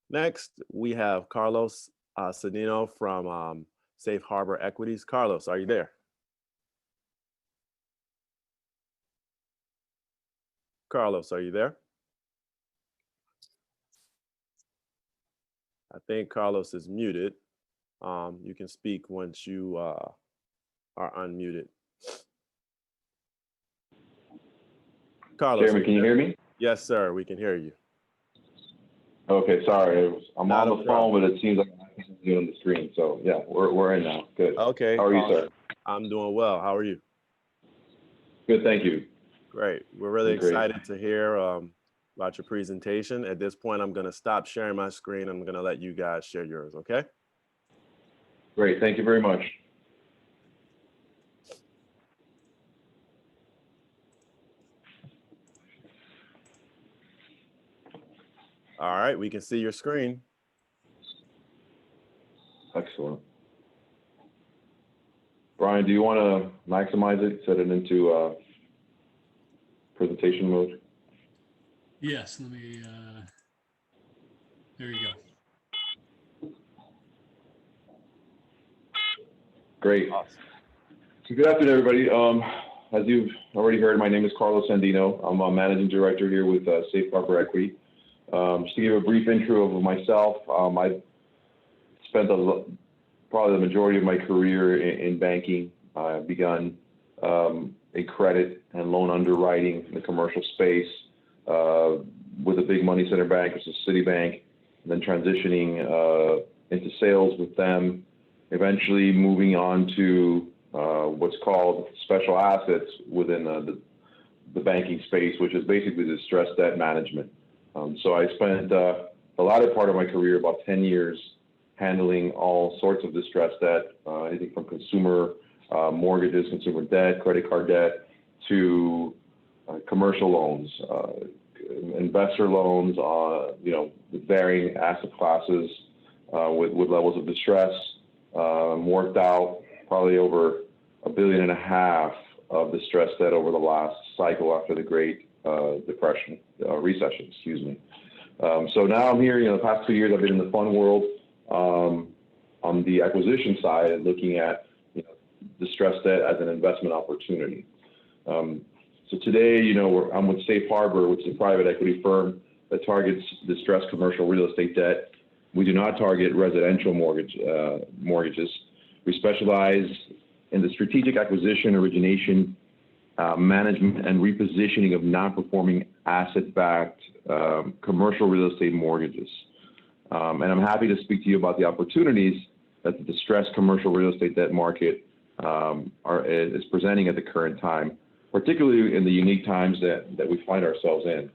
Next, we have Carlos Cedino from Safe Harbor Equities. Carlos, are you there? Carlos, are you there? I think Carlos is muted. You can speak once you are unmuted. Carlos, Chairman, can you hear me? Yes, sir. We can hear you. Okay, sorry. I'm Not on a the problem. phone, but it seems like I can't see it on the screen. So yeah, we're in now. Good. Okay. How are you, sir? I'm doing well. How are you? Good, thank you. Great. We're really Great. excited to hear about your presentation. At this point, I'm going to stop sharing my screen. I'm going to let you guys share yours, okay? Great, thank you very much. All right, we can see your screen. Excellent. Brian, do you want to maximize it, set it into presentation mode? Yes, let me, there you go. Great. Awesome. So good afternoon, everybody. As you've already heard, my name is Carlos Sandino. I'm a managing director here with Safe Harbor Equity. Just to give a brief intro of myself, I spent probably the majority of my career in banking. I've begun in credit and loan underwriting in the commercial space with a big money center bank, which is Citibank, and then transitioning into sales with them, eventually moving on to what's called special assets within the banking space, which is basically distressed debt management. So I spent the latter part of my career, about 10 years, handling all sorts of distressed debt, anything from consumer mortgages, consumer debt, credit card debt, to commercial loans, investor loans, with varying asset classes, with levels of distress. Worked out probably over $1.5 billion of distressed debt over the last cycle after the Great recession, excuse me. So now I'm here, the past 2 years I've been in the fund world on the acquisition side and looking at distressed debt as an investment opportunity. So today, I'm with Safe Harbor, which is a private equity firm that targets distressed commercial real estate debt. We do not target residential mortgages. We specialize in the strategic acquisition, origination, management, and repositioning of non-performing asset-backed commercial real estate mortgages. And I'm happy to speak to you about the opportunities that the distressed commercial real estate debt market is presenting at the current time, particularly in the unique times that we find ourselves in.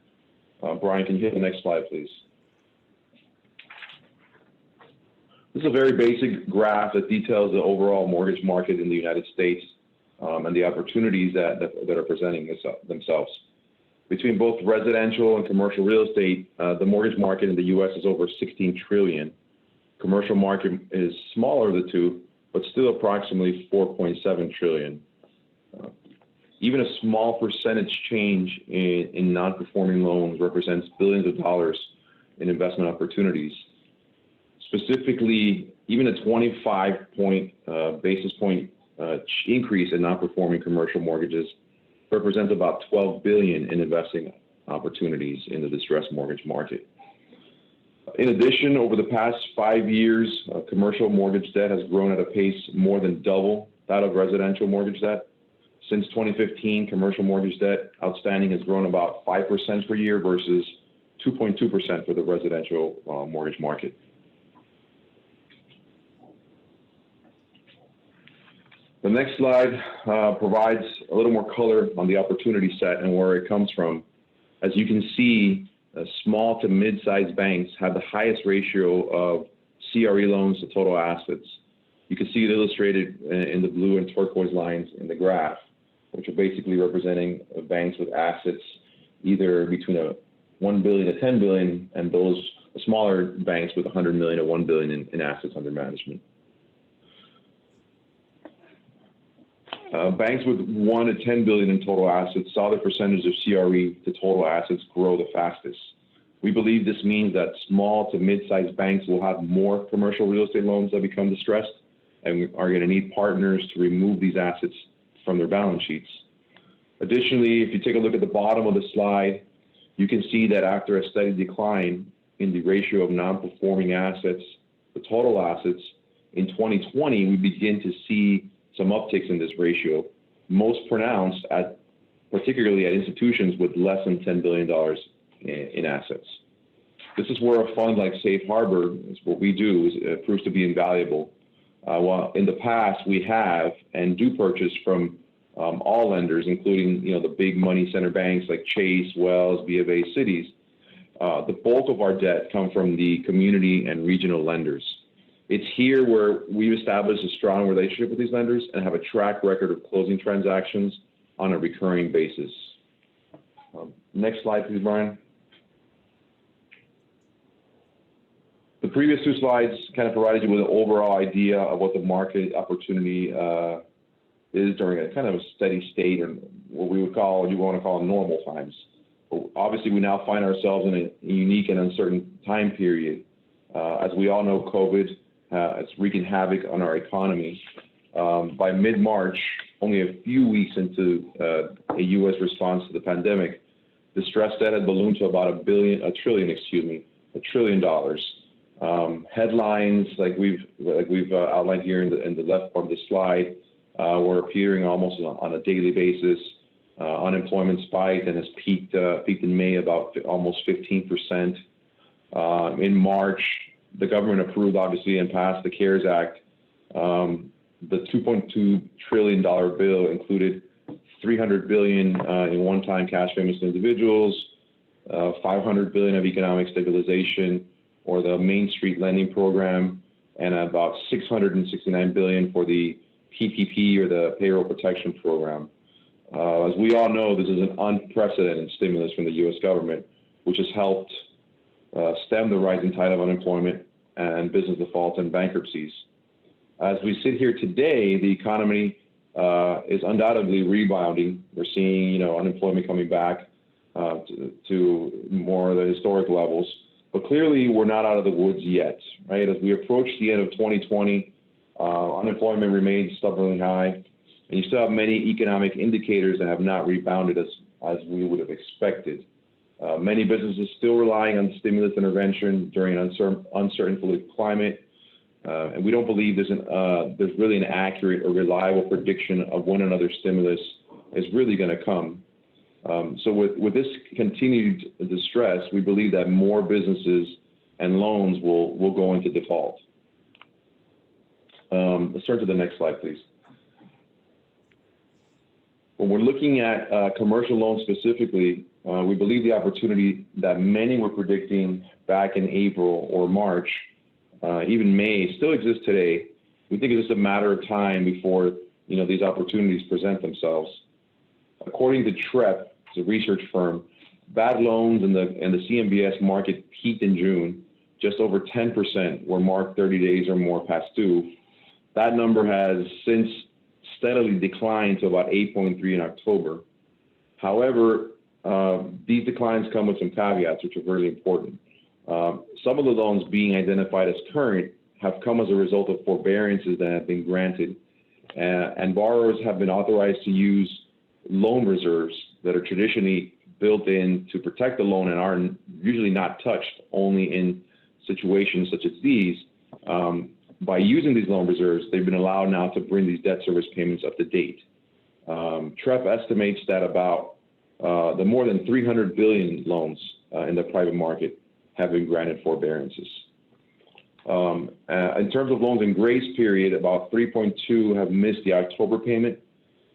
Brian, can you hit the next slide, please? This is a very basic graph that details the overall mortgage market in the United States and the opportunities that are presenting themselves. Between both residential and commercial real estate, the mortgage market in the U.S. is over $16 trillion. Commercial market is smaller of the two, but still approximately $4.7 trillion. Even a small percentage change in non-performing loans represents billions of dollars in investment opportunities. Specifically, even a 25 basis point increase in non-performing commercial mortgages represents about $12 billion in investing opportunities in the distressed mortgage market. In addition, over the past 5 years, commercial mortgage debt has grown at a pace more than double that of residential mortgage debt. Since 2015, commercial mortgage debt outstanding has grown about 5% per year versus 2.2% for the residential mortgage market. The next slide provides a little more color on the opportunity set and where it comes from. As you can see, small to mid-sized banks have the highest ratio of CRE loans to total assets. You can see it illustrated in the blue and turquoise lines in the graph, which are basically representing banks with assets either between $1 billion to $10 billion and those smaller banks with $100 million to $1 billion in assets under management. Banks with $1 to $10 billion in total assets saw the percentage of CRE to total assets grow the fastest, We believe this means that small to mid-sized banks will have more commercial real estate loans that become distressed and are going to need partners to remove these assets from their balance sheets. Additionally, if you take a look at the bottom of the slide, you can see that after a steady decline in the ratio of non-performing assets to total assets, in 2020, we begin to see some upticks in this ratio, most pronounced particularly at institutions with less than $10 billion in assets. This is where a fund like Safe Harbor, is what we do, proves to be invaluable. While in the past we have and do purchase from all lenders, including the big money center banks like Chase, Wells, B of A, Cities, the bulk of our debt come from the community and regional lenders. It's here where we've established a strong relationship with these lenders and have a track record of closing transactions on a recurring basis. Next slide, please, Brian. The previous two slides kind of provided you with an overall idea of what the market opportunity is during a kind of a steady state, and what we would call, you want to call, normal times. But obviously, we now find ourselves in a unique and uncertain time period. As we all know, COVID is wreaking havoc on our economy. By mid-March, only a few weeks into a U.S. response to the pandemic, distressed debt had ballooned to about $1 trillion. Headlines like we've outlined here in the left part of the slide were appearing almost on a daily basis. Unemployment spiked and has peaked in May about almost 15%. In March, the government approved, obviously, and passed the CARES Act. The $2.2 trillion bill included $300 billion in one-time cash payments to individuals, $500 billion of economic stabilization, or the Main Street Lending Program, and about $669 billion for the PPP, or the Payroll Protection Program. As we all know, this is an unprecedented stimulus from the U.S. government, which has helped stem the rising tide of unemployment and business defaults and bankruptcies. As we sit here today, the economy is undoubtedly rebounding. We're seeing, unemployment coming back to more of the historic levels. But clearly, we're not out of the woods yet, right? As we approach the end of 2020, unemployment remains stubbornly high, and you still have many economic indicators that have not rebounded as we would have expected. Many businesses still relying on stimulus intervention during an uncertain political climate, and we don't believe there's really an accurate or reliable prediction of when another stimulus is really going to come. So with this continued distress, we believe that more businesses and loans will go into default. Let's turn to the next slide, please. When we're looking at commercial loans specifically, we believe the opportunity that many were predicting back in April or March, even May, still exists today. We think it's just a matter of time before these opportunities present themselves. According to TREP, it's a research firm, bad loans in the CMBS market peaked in June. Just over 10% were marked 30 days or more past due. That number has since steadily declined to about 8.3 in October. However, these declines come with some caveats, which are very important. Some of the loans being identified as current have come as a result of forbearances that have been granted, and borrowers have been authorized to use loan reserves that are traditionally built in to protect the loan and are usually not touched, only in situations such as these. By using these loan reserves, they've been allowed now to bring these debt service payments up to date. TREP estimates that about the more than 300 billion loans in the private market have been granted forbearances. In terms of loans in grace period, about 3.2 have missed the October payment,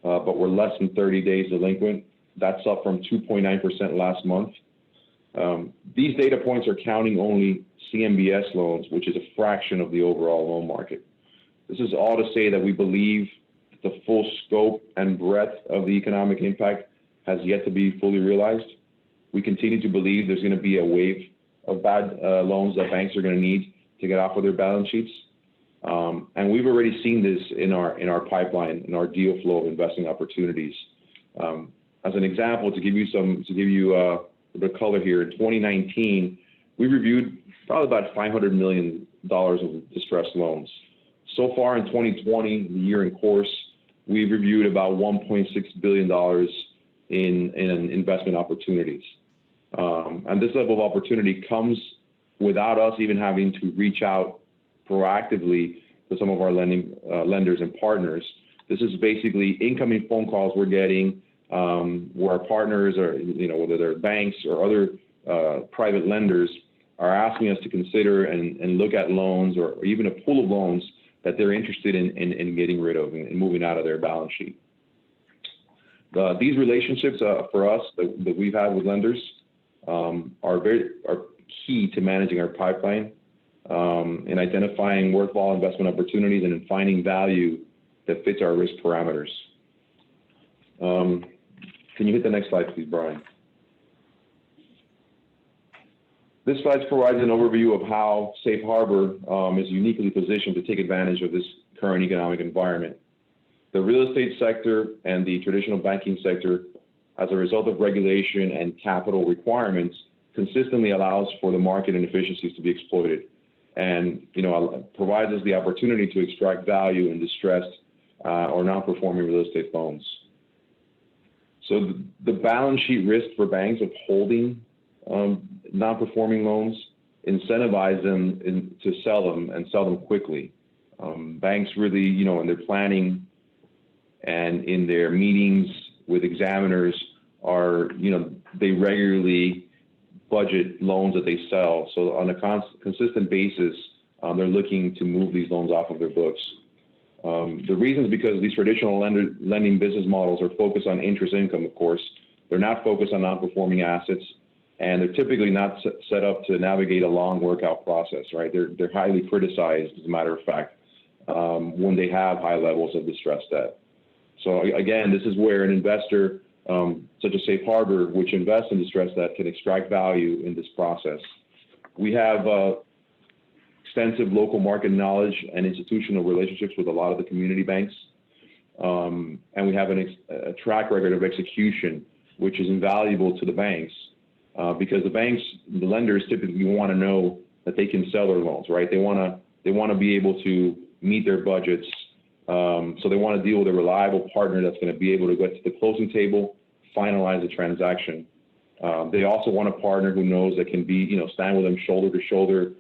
but were less than 30 days delinquent. That's up from 2.9% last month. These data points are counting only CMBS loans, which is a fraction of the overall loan market. This is all to say that we believe the full scope and breadth of the economic impact has yet to be fully realized. We continue to believe there's going to be a wave of bad loans that banks are going to need to get off of their balance sheets. And we've already seen this in our pipeline, in our deal flow of investing opportunities. As an example, to give you the color here, in 2019, we reviewed probably about $500 million of distressed loans. So far in 2020, the year in course, we've reviewed about $1.6 billion in investment opportunities. And this level of opportunity comes without us even having to reach out proactively to some of our lenders and partners. This is basically incoming phone calls we're getting where our partners, or whether they're banks or other private lenders, are asking us to consider and look at loans or even a pool of loans that they're interested in getting rid of and moving out of their balance sheet. These relationships for us that we've had with lenders are key to managing our pipeline, in identifying worthwhile investment opportunities and in finding value that fits our risk parameters. Can you hit the next slide, please, Brian? This slide provides an overview of how Safe Harbor is uniquely positioned to take advantage of this current economic environment. The real estate sector and the traditional banking sector, as a result of regulation and capital requirements, consistently allows for the market inefficiencies to be exploited, and provides us the opportunity to extract value in distressed or non-performing real estate loans. So the balance sheet risk for banks of holding non-performing loans incentivize them to sell them and sell them quickly. Banks really, in their planning and in their meetings with examiners they regularly budget loans that they sell. So on a consistent basis, they're looking to move these loans off of their books. The reason is because these traditional lending business models are focused on interest income, of course. They're not focused on non-performing assets, and they're typically not set up to navigate a long workout process, right? They're highly criticized, as a matter of fact, when they have high levels of distressed debt. So again, this is where an investor such as Safe Harbor, which invests in distressed debt, can extract value in this process. We have extensive local market knowledge and institutional relationships with a lot of the community banks. And we have a track record of execution, which is invaluable to the banks because the lenders typically want to know that they can sell their loans, right? They want to be able to meet their budgets. So they want to deal with a reliable partner that's going to be able to get to the closing table, finalize the transaction. They also want a partner who knows that can be, stand with them shoulder to shoulder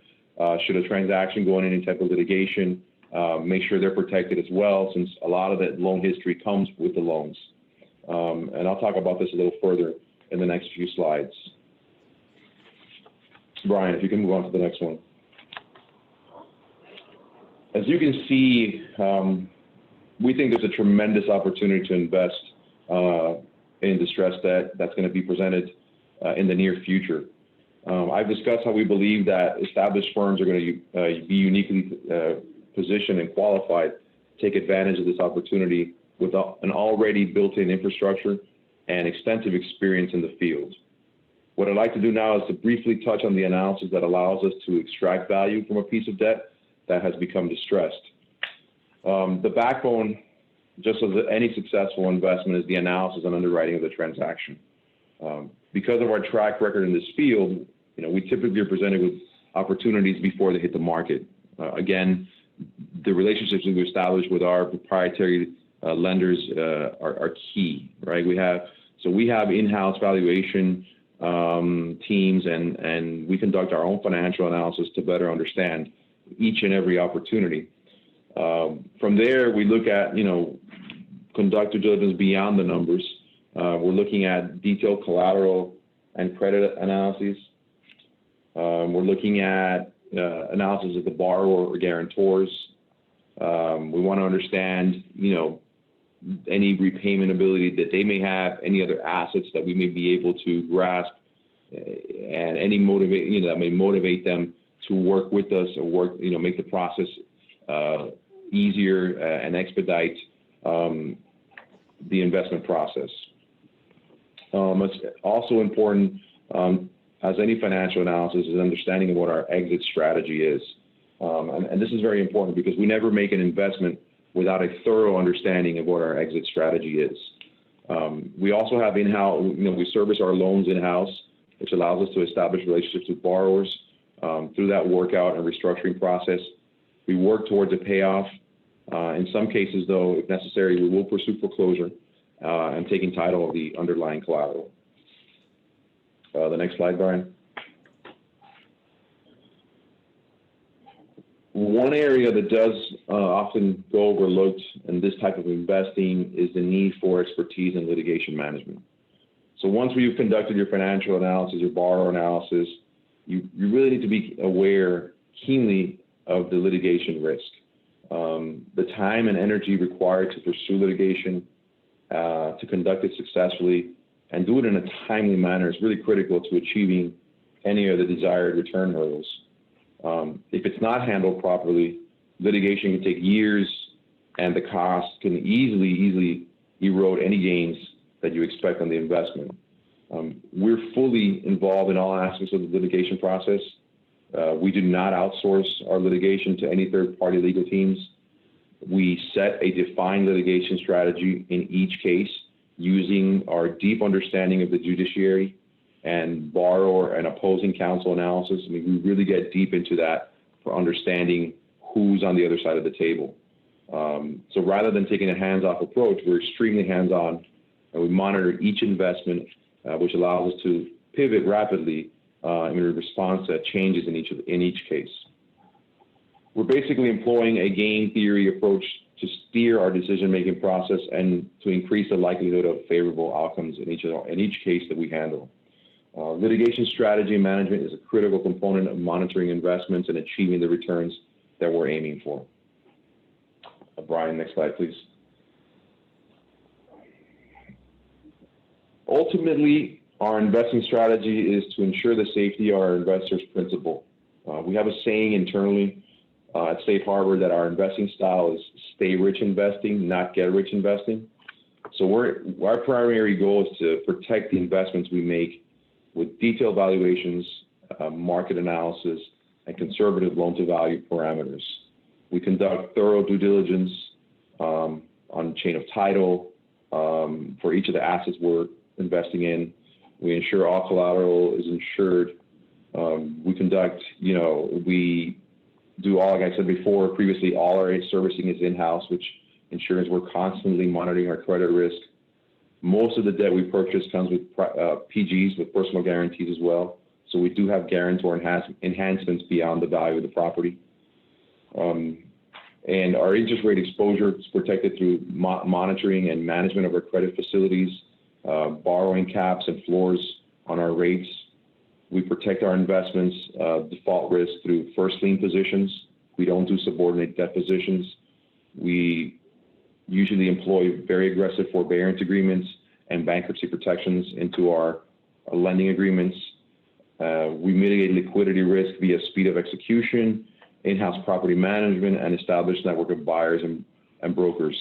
should a transaction go in any type of litigation, make sure they're protected as well, since a lot of that loan history comes with the loans. And I'll talk about this a little further in the next few slides. Brian, if you can move on to the next one. As you can see, we think there's a tremendous opportunity to invest in distressed debt that's going to be presented in the near future. I've discussed how we believe that established firms are going to be uniquely positioned and qualified to take advantage of this opportunity with an already built-in infrastructure and extensive experience in the field. What I'd like to do now is to briefly touch on the analysis that allows us to extract value from a piece of debt that has become distressed. The backbone, just as any successful investment, is the analysis and underwriting of the transaction. Because of our track record in this field, we typically are presented with opportunities before they hit the market. Again, the relationships we've established with our proprietary lenders are key, right? We have in-house valuation teams, and we conduct our own financial analysis to better understand each and every opportunity. From there, we look at, conduct due diligence beyond the numbers. We're looking at detailed collateral and credit analyses. We're looking at analysis of the borrower or guarantors. We want to understand, any repayment ability that they may have, any other assets that we may be able to grasp, and any that may motivate them to work with us or make the process easier and expedite the investment process. It's also important, as any financial analysis, is understanding of what our exit strategy is. And this is very important because we never make an investment without a thorough understanding of what our exit strategy is. We also have in-house, we service our loans in-house, which allows us to establish relationships with borrowers through that workout and restructuring process. We work towards a payoff. In some cases, though, if necessary, we will pursue foreclosure and taking title of the underlying collateral. The next slide, Brian. One area that does often go overlooked in this type of investing is the need for expertise in litigation management. So once you've conducted your financial analysis, your borrower analysis, you really need to be aware keenly of the litigation risk. The time and energy required to pursue litigation, to conduct it successfully, and do it in a timely manner is really critical to achieving any of the desired return hurdles. If it's not handled properly, litigation can take years, and the cost can easily erode any gains that you expect on the investment. We're fully involved in all aspects of the litigation process. We do not outsource our litigation to any third-party legal teams. We set a defined litigation strategy in each case using our deep understanding of the judiciary and borrower and opposing counsel analysis. I mean, we really get deep into that for understanding who's on the other side of the table. So rather than taking a hands-off approach, we're extremely hands-on, and we monitor each investment, which allows us to pivot rapidly in response to changes in each case. We're basically employing a game theory approach to steer our decision-making process and to increase the likelihood of favorable outcomes in each case that we handle. Litigation strategy management is a critical component of monitoring investments and achieving the returns that we're aiming for. Brian, next slide, please. Ultimately, our investing strategy is to ensure the safety of our investors' principal. We have a saying internally at Safe Harbor that our investing style is stay rich investing, not get rich investing. So our primary goal is to protect the investments we make with detailed valuations, market analysis, and conservative loan-to-value parameters. We conduct thorough due diligence on chain of title for each of the assets we're investing in. We ensure all collateral is insured. We do all, like I said before, previously, all our servicing is in-house, which ensures we're constantly monitoring our credit risk. Most of the debt we purchase comes with PGs, with personal guarantees as well. So we do have guarantor enhancements beyond the value of the property. And our interest rate exposure is protected through monitoring and management of our credit facilities, borrowing caps and floors on our rates. We protect our investments default risk through first lien positions. We don't do subordinate debt positions. We usually employ very aggressive forbearance agreements and bankruptcy protections into our lending agreements. We mitigate liquidity risk via speed of execution, in-house property management, and established network of buyers and brokers.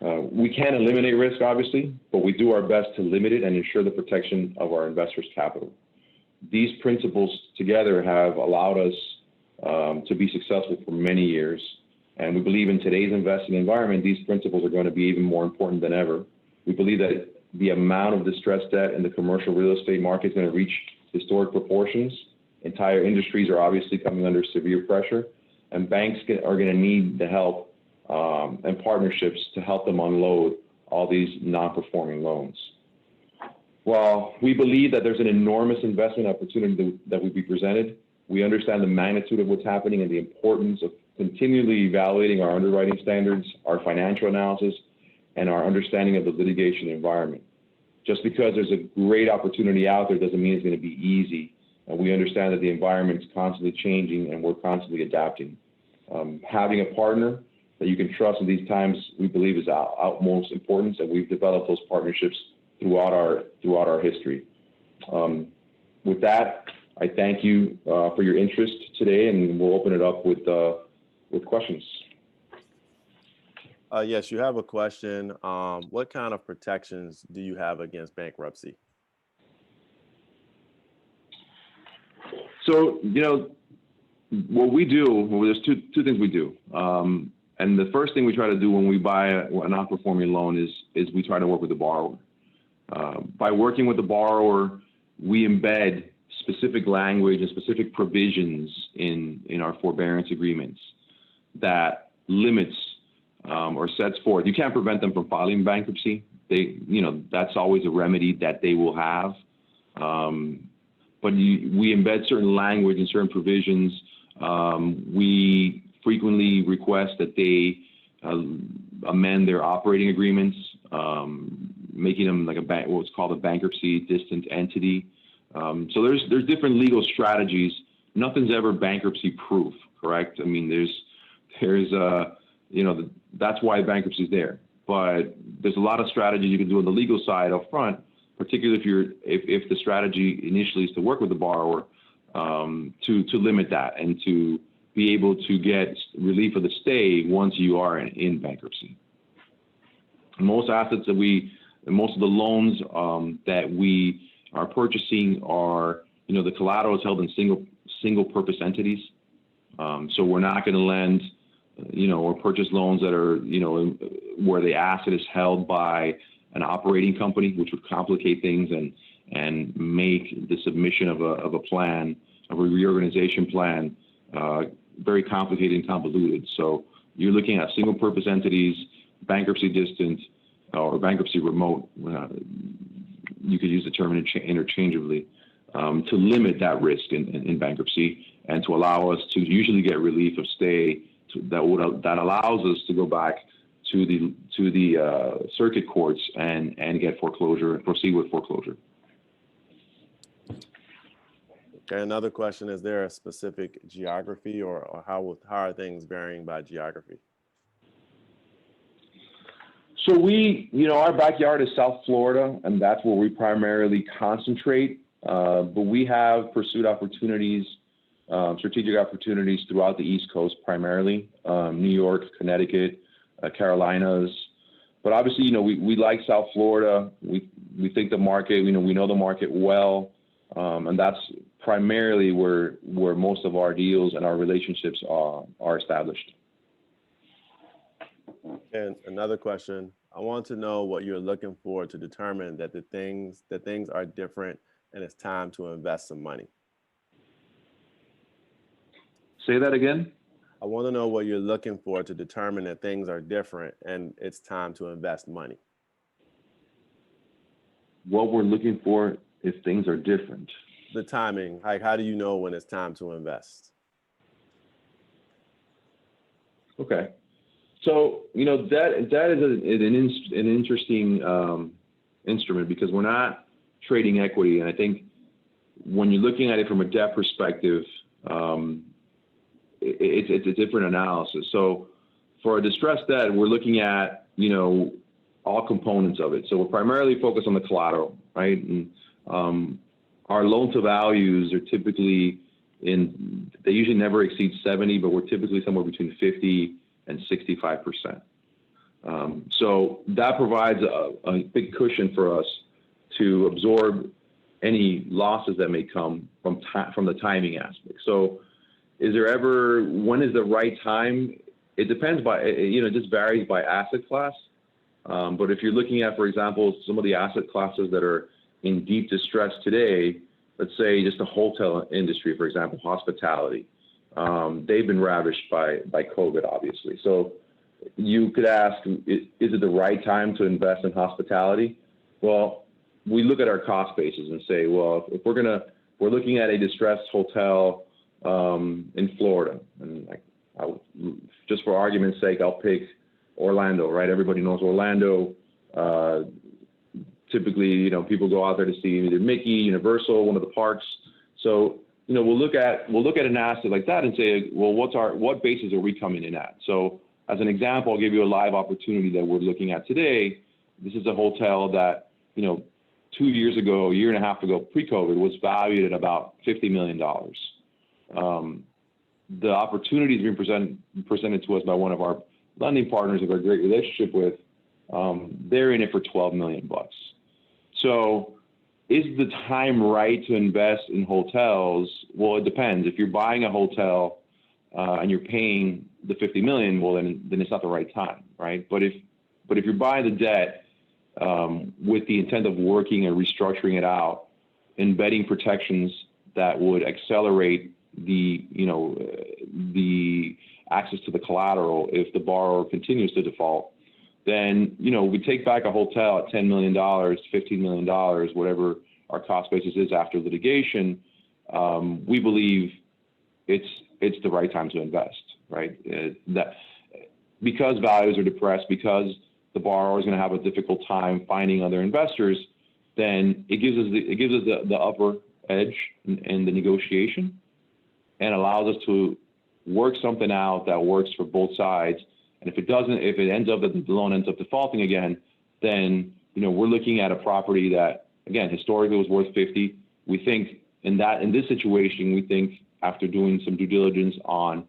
We can't eliminate risk, obviously, but we do our best to limit it and ensure the protection of our investors' capital. These principles together have allowed us to be successful for many years. And we believe in today's investing environment, these principles are going to be even more important than ever. We believe that the amount of distressed debt in the commercial real estate market is going to reach historic proportions. Entire industries are obviously coming under severe pressure, and banks are going to need the help and partnerships to help them unload all these non-performing loans. While we believe that there's an enormous investment opportunity that would be presented, we understand the magnitude of what's happening and the importance of continually evaluating our underwriting standards, our financial analysis, and our understanding of the litigation environment. Just because there's a great opportunity out there doesn't mean it's going to be easy. And we understand that the environment is constantly changing and we're constantly adapting. Having a partner that you can trust in these times, we believe, is utmost importance, and we've developed those partnerships throughout our history. With that, I thank you for your interest today, and we'll open it up with questions. Yes, you have a question. What kind of protections do you have against bankruptcy? So, what we do, there's two things we do. And the first thing we try to do when we buy a non-performing loan is we try to work with the borrower. By working with the borrower, we embed specific language and specific provisions in our forbearance agreements that limits or sets forth. You can't prevent them from filing bankruptcy. That's always a remedy that they will have. But we embed certain language and certain provisions. We frequently request that they amend their operating agreements, making them like what's called a bankruptcy distant entity. So there's different legal strategies. Nothing's ever bankruptcy proof, correct? I mean, that's why bankruptcy is there. But there's a lot of strategies you can do on the legal side up front, particularly if the strategy initially is to work with the borrower to limit that and to be able to get relief of the stay once you are in bankruptcy. Most assets most of the loans that we are purchasing are, the collateral is held in single purpose entities. So we're not going to lend, or purchase loans that are, where the asset is held by an operating company, which would complicate things and make the submission of a plan, of a reorganization plan, very complicated and convoluted. So you're looking at single purpose entities, bankruptcy distant, or bankruptcy remote. You could use the term interchangeably to limit that risk in bankruptcy and to allow us to usually get relief of stay that allows us to go back to the circuit courts and get foreclosure and proceed with foreclosure. Okay, another question, is there a specific geography or how are things varying by geography? So our backyard is South Florida, and that's where we primarily concentrate. But we have pursued opportunities, strategic opportunities throughout the East Coast, primarily New York, Connecticut, Carolinas. But obviously, we like South Florida. We think the market, we know the market well, and that's primarily where most of our deals and our relationships are established. And another question, I want to know what you're looking for to determine that things are different and it's time to invest some money. Say that again? I want to know what you're looking for to determine that things are different and it's time to invest money. What we're looking for if things are different. The timing, like how do you know when it's time to invest? Okay. So, that is an interesting instrument because we're not trading equity. And I think when you're looking at it from a debt perspective, it's a different analysis. So for a distressed debt, we're looking at, all components of it. So we're primarily focused on the collateral, right? And our loan to values are typically they usually never exceed 70, but we're typically somewhere between 50 and 65%. So that provides a big cushion for us to absorb any losses that may come from the timing aspect. So when is the right time? It depends it just varies by asset class. But if you're looking at, for example, some of the asset classes that are in deep distress today, let's say just the hotel industry, for example, hospitality, they've been ravished by COVID, obviously. So you could ask, is it the right time to invest in hospitality? Well, we look at our cost basis and say, well, if we're looking at a distressed hotel in Florida, and just for argument's sake, I'll pick Orlando, right? Everybody knows Orlando. Typically, people go out there to see either Mickey, Universal, one of the parks. So, we'll look at an asset like that and say, well, what basis are we coming in at? So, as an example, I'll give you a live opportunity that we're looking at today. This is a hotel that, 2 years ago, a year and a half ago, pre-COVID, was valued at about $50 million. The opportunity is being presented to us by one of our lending partners that we have a great relationship with. They're in it for $12 million. So is the time right to invest in hotels? Well, it depends. If you're buying a hotel and you're paying the $50 million, well, then it's not the right time, right? But if you're buying the debt with the intent of working and restructuring it out, embedding protections that would accelerate the, the access to the collateral if the borrower continues to default, then, we take back a hotel at $10 million, $15 million, whatever our cost basis is after litigation. We believe it's the right time to invest, right? That because values are depressed, because the borrower is going to have a difficult time finding other investors, then it gives us the upper edge in the negotiation and allows us to work something out that works for both sides. And if it ends up that the loan ends up defaulting again, then, we're looking at a property that, again, historically was worth 50. We think in this situation, we think after doing some due diligence on,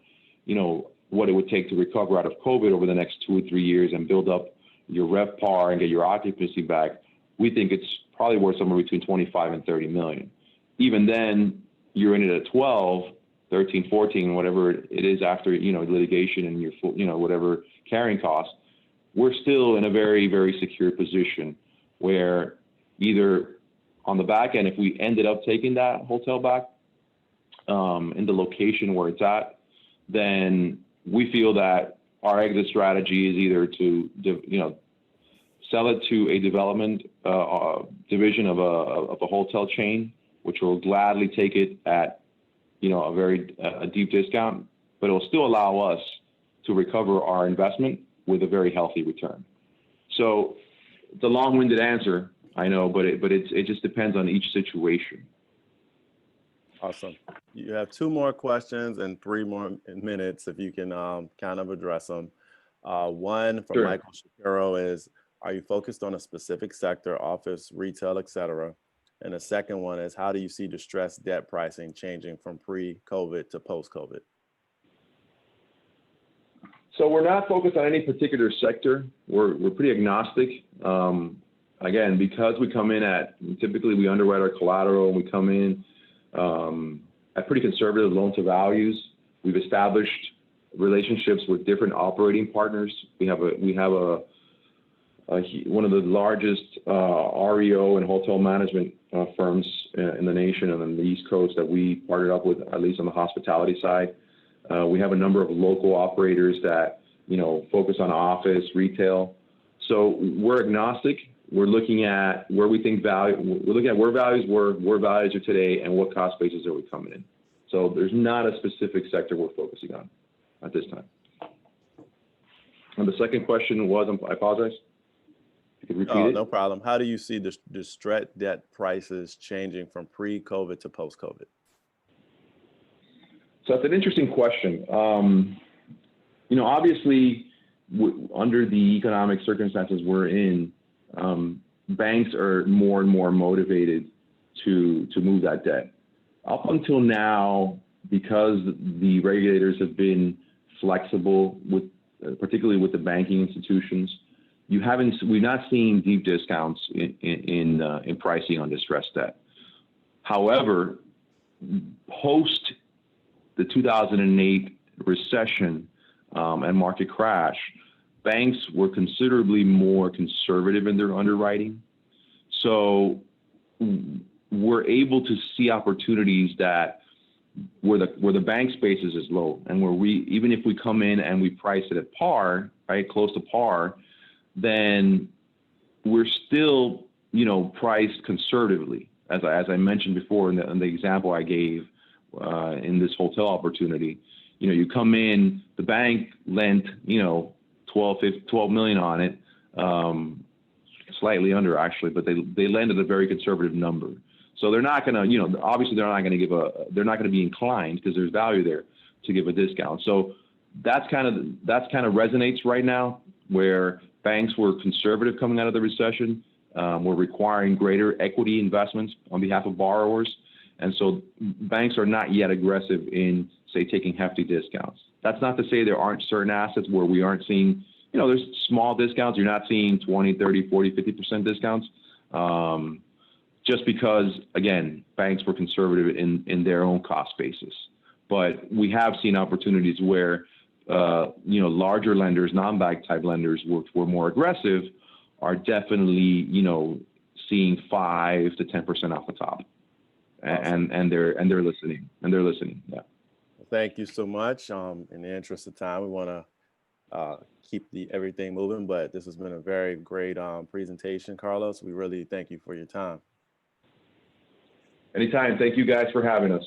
what it would take to recover out of COVID over the next 2 or 3 years and build up your RevPAR and get your occupancy back, we think it's probably worth somewhere between 25 and 30 million. Even then, you're in it at 12, 13, 14, whatever it is after, litigation and your full, whatever carrying costs. We're still in a very, very secure position where either on the back end, if we ended up taking that hotel back in the location where it's at, then we feel that our exit strategy is either to, sell it to a development division of a hotel chain, which will gladly take it at, a deep discount, but it will still allow us to recover our investment with a very healthy return. So it's a long-winded answer, I know, but it just depends on each situation. Awesome. You have 2 more questions and 3 more minutes if you can kind of address them. One from Sure. Michael Shapiro is, are you focused on a specific sector, office, retail, et cetera? And the second one is, how do you see distressed debt pricing changing from pre-COVID to post-COVID? So we're not focused on any particular sector. We're pretty agnostic. Again, because we come in typically we underwrite our collateral and we come in at pretty conservative loan to values. We've established relationships with different operating partners. We have one of the largest REO and hotel management firms in the nation and on the East Coast that we partnered up with, at least on the hospitality side. We have a number of local operators that, focus on office, retail. So we're agnostic. We're looking at where we think we're looking at where values were, where values are today, and what cost bases are we coming in. So there's not a specific sector we're focusing on at this time. And the second question was, I apologize. You could repeat it? No problem. How do you see the distressed debt prices changing from pre-COVID to post-COVID? So that's an interesting question. Obviously, under the economic circumstances we're in, banks are more and more motivated to move that debt. Up until now, because the regulators have been flexible particularly with the banking institutions, we've not seen deep discounts in pricing on distressed debt. However, post the 2008 recession and market crash, banks were considerably more conservative in their underwriting. So we're able to see opportunities that where the bank spaces is low, and where even if we come in and we price it at par, right, close to par, then we're still, priced conservatively. As I mentioned before in the example I gave in this hotel opportunity, you come in, the bank lent, 12 million on it, slightly under actually, but they lend at a very conservative number. So they're not going to, obviously they're not going to be inclined, because there's value there, to give a discount. So that's kind of resonates right now, where banks were conservative coming out of the recession, were requiring greater equity investments on behalf of borrowers. And so banks are not yet aggressive in, say, taking hefty discounts. That's not to say there aren't certain assets where we aren't seeing, there's small discounts. You're not seeing 20, 30, 40, 50% discounts. Just because, again, banks were conservative in their own cost basis. But we have seen opportunities where, larger lenders, non-bank type lenders, were more aggressive, are definitely, seeing 5 to 10% off the top. Awesome. and they're listening, Yeah. Well, thank you so much. In the interest of time, we want to keep everything moving, but this has been a very great presentation, Carlos. We really thank you for your time. Anytime. Thank you guys for having us.